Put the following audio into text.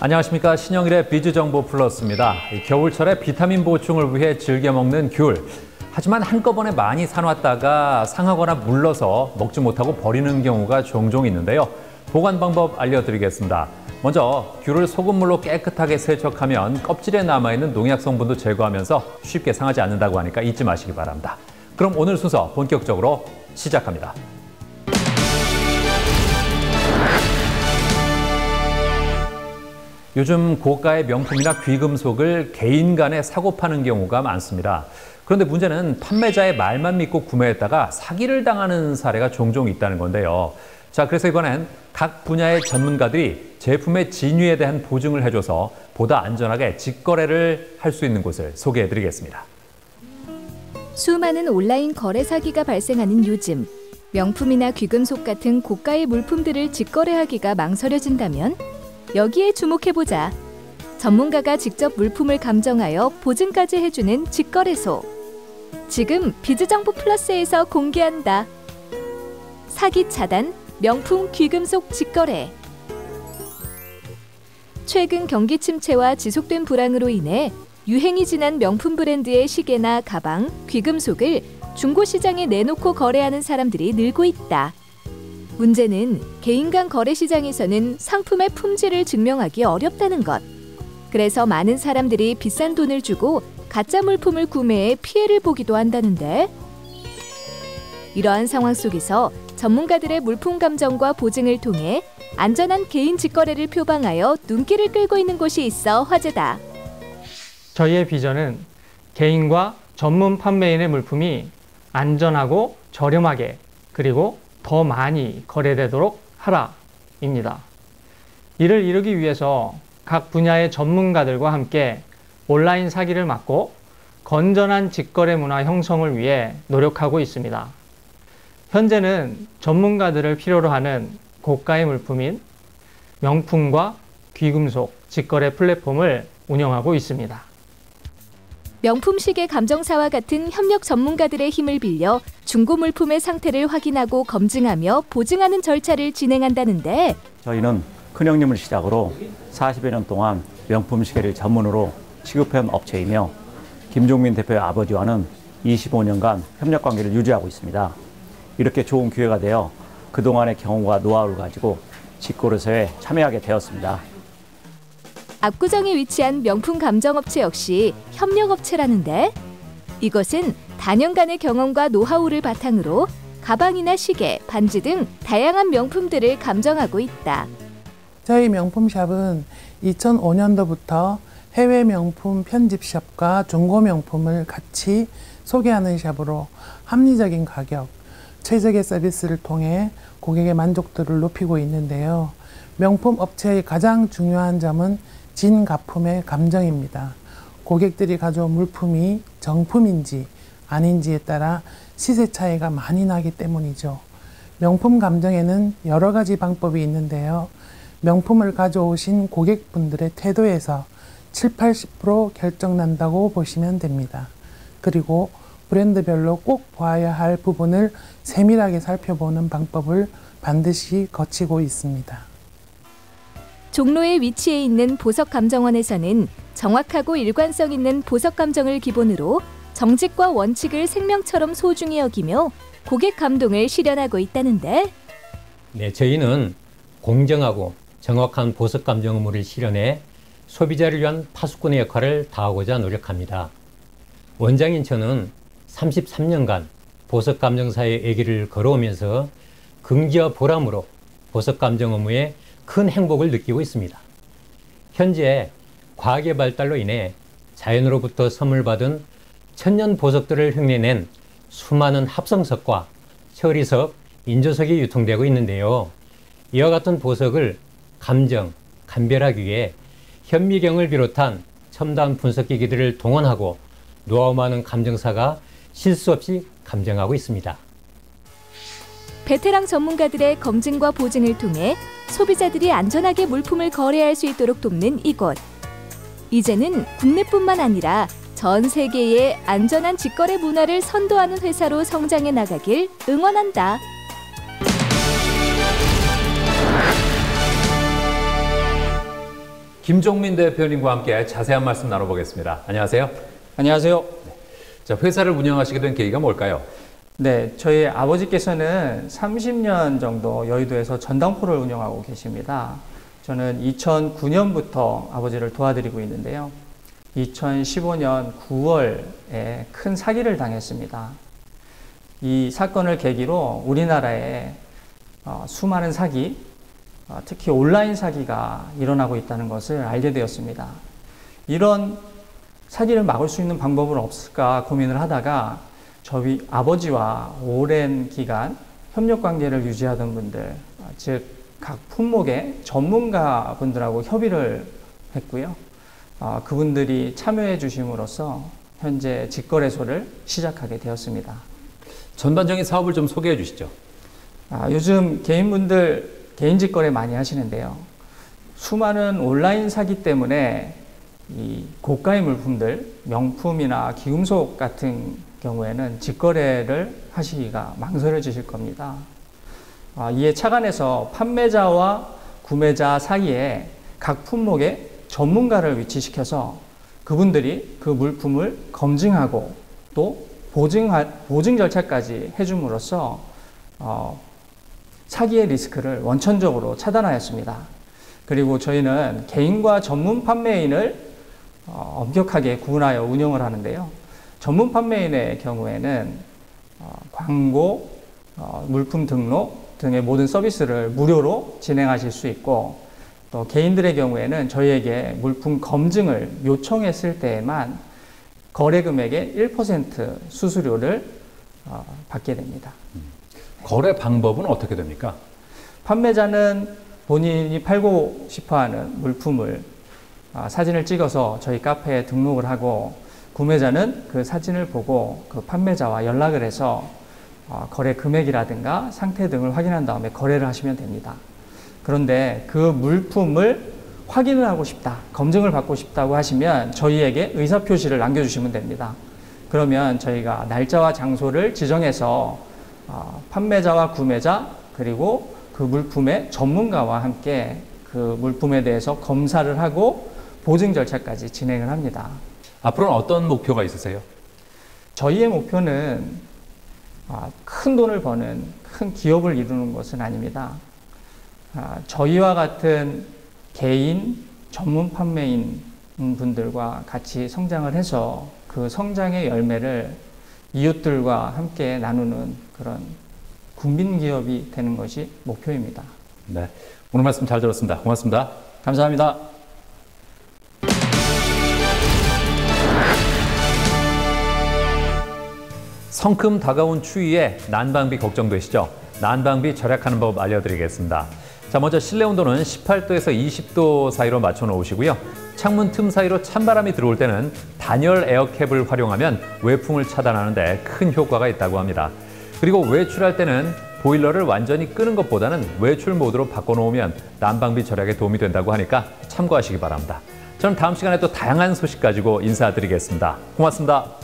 안녕하십니까. 신영일의 비즈정보 플러스입니다. 겨울철에 비타민 보충을 위해 즐겨 먹는 귤. 하지만 한꺼번에 많이 사놨다가 상하거나 물러서 먹지 못하고 버리는 경우가 종종 있는데요. 보관 방법 알려드리겠습니다. 먼저 귤을 소금물로 깨끗하게 세척하면 껍질에 남아있는 농약 성분도 제거하면서 쉽게 상하지 않는다고 하니까 잊지 마시기 바랍니다. 그럼 오늘 순서 본격적으로 시작합니다. 요즘 고가의 명품이나 귀금속을 개인 간에 사고 파는 경우가 많습니다. 그런데 문제는 판매자의 말만 믿고 구매했다가 사기를 당하는 사례가 종종 있다는 건데요. 자, 그래서 이번엔 각 분야의 전문가들이 제품의 진위에 대한 보증을 해줘서 보다 안전하게 직거래를 할 수 있는 곳을 소개해드리겠습니다. 수많은 온라인 거래 사기가 발생하는 요즘, 명품이나 귀금속 같은 고가의 물품들을 직거래하기가 망설여진다면 여기에 주목해보자. 전문가가 직접 물품을 감정하여 보증까지 해주는 직거래소. 지금 비즈정보 플러스에서 공개한다. 사기 차단, 명품 귀금속 직거래. 최근 경기 침체와 지속된 불황으로 인해 유행이 지난 명품 브랜드의 시계나 가방, 귀금속을 중고시장에 내놓고 거래하는 사람들이 늘고 있다. 문제는 개인 간 거래 시장에서는 상품의 품질을 증명하기 어렵다는 것. 그래서 많은 사람들이 비싼 돈을 주고 가짜 물품을 구매해 피해를 보기도 한다는데, 이러한 상황 속에서 전문가들의 물품 감정과 보증을 통해 안전한 개인 직거래를 표방하여 눈길을 끌고 있는 곳이 있어 화제다. 저희의 비전은 개인과 전문 판매인의 물품이 안전하고 저렴하게 그리고 더 많이 거래되도록 하라입니다. 이를 이루기 위해서 각 분야의 전문가들과 함께 온라인 사기를 막고 건전한 직거래 문화 형성을 위해 노력하고 있습니다. 현재는 전문가들을 필요로 하는 고가의 물품인 명품과 귀금속 직거래 플랫폼을 운영하고 있습니다. 명품 시계 감정사와 같은 협력 전문가들의 힘을 빌려 중고 물품의 상태를 확인하고 검증하며 보증하는 절차를 진행한다는데, 저희는 큰형님을 시작으로 40여 년 동안 명품 시계를 전문으로 취급해온 업체이며 김종민 대표의 아버지와는 25년간 협력 관계를 유지하고 있습니다. 이렇게 좋은 기회가 되어 그동안의 경험과 노하우를 가지고 직거래소에 참여하게 되었습니다. 압구정에 위치한 명품 감정업체 역시 협력업체라는데, 이것은 다년간의 경험과 노하우를 바탕으로 가방이나 시계, 반지 등 다양한 명품들을 감정하고 있다. 저희 명품샵은 2005년도부터 해외 명품 편집샵과 중고 명품을 같이 소개하는 샵으로 합리적인 가격, 최적의 서비스를 통해 고객의 만족도를 높이고 있는데요. 명품 업체의 가장 중요한 점은 진가품의 감정입니다. 고객들이 가져온 물품이 정품인지 아닌지에 따라 시세 차이가 많이 나기 때문이죠. 명품 감정에는 여러 가지 방법이 있는데요. 명품을 가져오신 고객분들의 태도에서 70~80% 결정난다고 보시면 됩니다. 그리고 브랜드별로 꼭 보아야 할 부분을 세밀하게 살펴보는 방법을 반드시 거치고 있습니다. 종로에 위치해 있는 보석감정원에서는 정확하고 일관성 있는 보석감정을 기본으로 정직과 원칙을 생명처럼 소중히 여기며 고객 감동을 실현하고 있다는데, 네, 저희는 공정하고 정확한 보석감정 의무를 실현해 소비자를 위한 파수꾼의 역할을 다하고자 노력합니다. 원장인 저는 33년간 보석감정사의 얘기를 걸어오면서 긍지와 보람으로 보석감정 의무에 큰 행복을 느끼고 있습니다. 현재 과학의 발달로 인해 자연으로부터 선물 받은 천년 보석들을 흉내낸 수많은 합성석과 처리석, 인조석이 유통되고 있는데요. 이와 같은 보석을 감정, 감별하기 위해 현미경을 비롯한 첨단 분석기기들을 동원하고 노하우 많은 감정사가 실수 없이 감정하고 있습니다. 베테랑 전문가들의 검증과 보증을 통해 소비자들이 안전하게 물품을 거래할 수 있도록 돕는 이곳. 이제는 국내뿐만 아니라 전 세계의 안전한 직거래 문화를 선도하는 회사로 성장해 나가길 응원한다. 김종민 대표님과 함께 자세한 말씀 나눠보겠습니다. 안녕하세요. 안녕하세요. 자, 회사를 운영하시게 된 계기가 뭘까요? 네, 저희 아버지께서는 30년 정도 여의도에서 전당포를 운영하고 계십니다. 저는 2009년부터 아버지를 도와드리고 있는데요. 2015년 9월에 큰 사기를 당했습니다. 이 사건을 계기로 우리나라에 수많은 사기, 특히 온라인 사기가 일어나고 있다는 것을 알게 되었습니다. 이런 사기를 막을 수 있는 방법은 없을까 고민을 하다가 저희 아버지와 오랜 기간 협력 관계를 유지하던 분들, 즉 각 품목의 전문가 분들하고 협의를 했고요. 그분들이 참여해 주심으로써 현재 직거래소를 시작하게 되었습니다. 전반적인 사업을 좀 소개해 주시죠. 요즘 개인분들 개인 직거래 많이 하시는데요. 수많은 온라인 사기 때문에 이 고가의 물품들, 명품이나 기금속 같은 경우에는 직거래를 하시기가 망설여지실 겁니다. 이에 착안해서 판매자와 구매자 사이에 각 품목의 전문가를 위치시켜서 그분들이 그 물품을 검증하고 또 보증 절차까지 해줌으로써 사기의 리스크를 원천적으로 차단하였습니다. 그리고 저희는 개인과 전문 판매인을 엄격하게 구분하여 운영을 하는데요. 전문 판매인의 경우에는 광고, 물품 등록 등의 모든 서비스를 무료로 진행하실 수 있고, 또 개인들의 경우에는 저희에게 물품 검증을 요청했을 때에만 거래 금액의 1% 수수료를 받게 됩니다. 거래 방법은 어떻게 됩니까? 판매자는 본인이 팔고 싶어하는 물품을 사진을 찍어서 저희 카페에 등록을 하고, 구매자는 그 사진을 보고 그 판매자와 연락을 해서 거래 금액이라든가 상태 등을 확인한 다음에 거래를 하시면 됩니다. 그런데 그 물품을 확인을 하고 싶다, 검증을 받고 싶다고 하시면 저희에게 의사표시를 남겨주시면 됩니다. 그러면 저희가 날짜와 장소를 지정해서 판매자와 구매자 그리고 그 물품의 전문가와 함께 그 물품에 대해서 검사를 하고 보증 절차까지 진행을 합니다. 앞으로는 어떤 목표가 있으세요? 저희의 목표는 큰 돈을 버는 큰 기업을 이루는 것은 아닙니다. 저희와 같은 개인 전문 판매인 분들과 같이 성장을 해서 그 성장의 열매를 이웃들과 함께 나누는 그런 국민 기업이 되는 것이 목표입니다. 네, 오늘 말씀 잘 들었습니다. 고맙습니다. 감사합니다. 성큼 다가온 추위에 난방비 걱정되시죠? 난방비 절약하는 법 알려드리겠습니다. 자, 먼저 실내 온도는 18도에서 20도 사이로 맞춰 놓으시고요. 창문 틈 사이로 찬바람이 들어올 때는 단열 에어캡을 활용하면 외풍을 차단하는 데 큰 효과가 있다고 합니다. 그리고 외출할 때는 보일러를 완전히 끄는 것보다는 외출 모드로 바꿔놓으면 난방비 절약에 도움이 된다고 하니까 참고하시기 바랍니다. 저는 다음 시간에 또 다양한 소식 가지고 인사드리겠습니다. 고맙습니다.